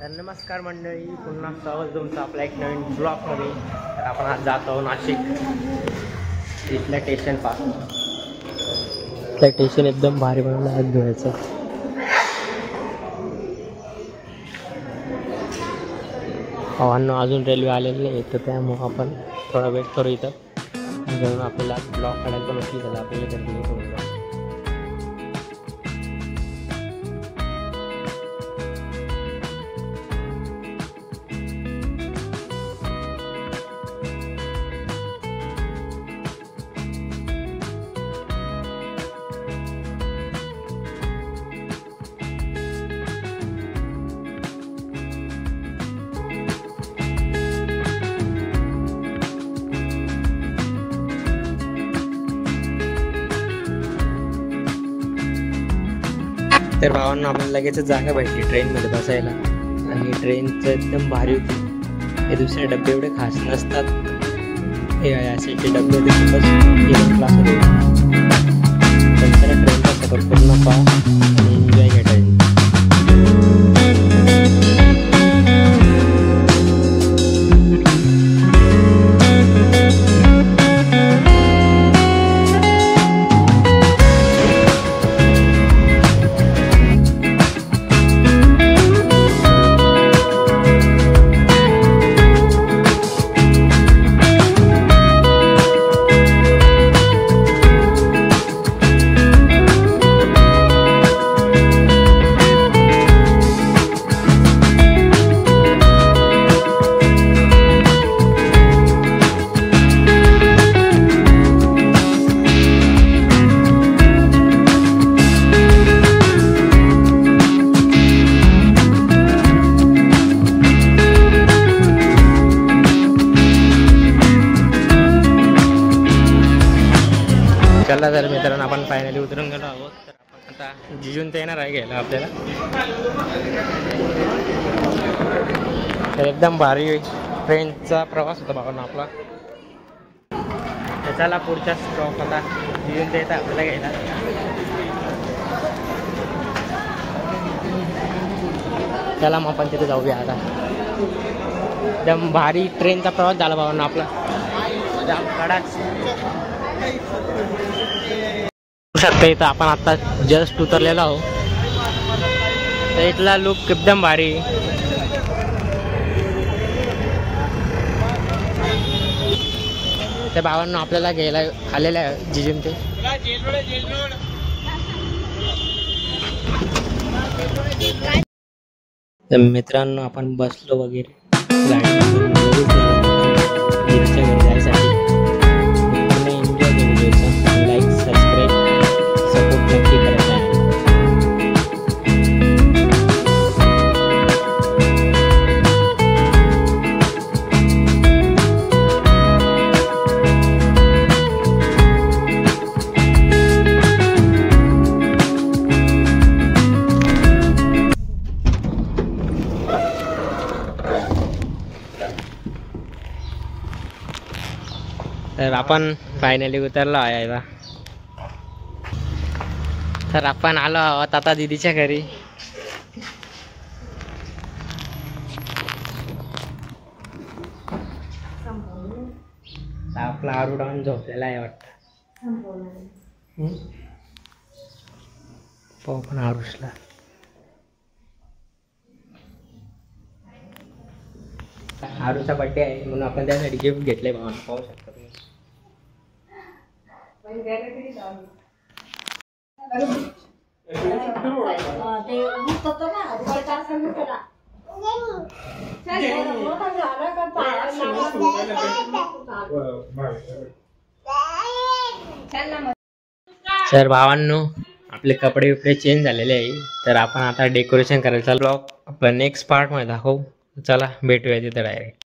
तर नमस्कार मंडळी, पुन्हा स्वागत तुमचं आपल्या एक नवीन ब्लॉगमध्ये. तर आपण आज जात आहोत नाशिक. इथल्या स्टेशन पासून इथलं स्टेशन एकदम भारी बनवलं आहे धुळ्याचं. भावांना अजून रेल्वे आलेली नाही, तर त्यामुळं आपण थोडा वेट करू इथं. घेऊन आपल्याला ब्लॉग काढायला पण उशीर झाला, आपल्याला कंटिन्यू करूया. तर भावांना आपण लगेच जागा भेटली ट्रेनमध्ये बसायला, आणि ट्रेनचं एकदम भारी होती. हे दुसरे डबे एवढे खास नसतात, हे असे डबे खूपच इव्हन क्लास होते. पण त्याला ट्रेनचा सफर पूर्ण पहा आणि एन्जॉय घ्या ट्रेन. चला तर मित्रांनो, आपण फायनली उतरून गेलो आहोत. तर आपण आता जिजून ते येणार आहे घ्यायला आपल्याला. तर एकदम भारी ट्रेनचा प्रवास होता बाबांना आपला. तर चला पुढच्या स्टॉप आता जिजून ते येतं आपल्याला घ्यायला. चला मग आपण तिथे जाऊया आता. एकदम भारी ट्रेनचा प्रवास झाला बाबांना आपला. शकता इथं आपण आता जस्ट उतरलेलो आहोत. तर इथला लुक एकदम भारी. त्या भावांना आपल्याला घ्यायला आलेलं आहे जिजून ते. तर मित्रांनो, आपण बसलो वगैरे घरच्या घरी जायसाठी. एन्जॉय करून घ्यायचं. लाईक सबस्क्राईब सपोर्ट नक्की करायचा आहे. तर आपण फायनली उतरलो आहे आता. तर आपण आलो आहोत आता दीदीच्या घरी. आपला आरू डाऊन झोपलेला आहे वाटतं. पाहू पण आरुषला. आरूचा बड्डे आहे म्हणून आपण त्यासाठी गिफ्ट घेतलंय भावांना. पाहू शकता तुम्ही. तर भावांनो, आपले कपडे बिपडे चेंज झालेले आहे. तर आपण आता डेकोरेशन करायचा. ब्लॉग आपला नेक्स्ट पार्ट मध्ये दाखवू. चला भेटूया तिथे डायरेक्ट.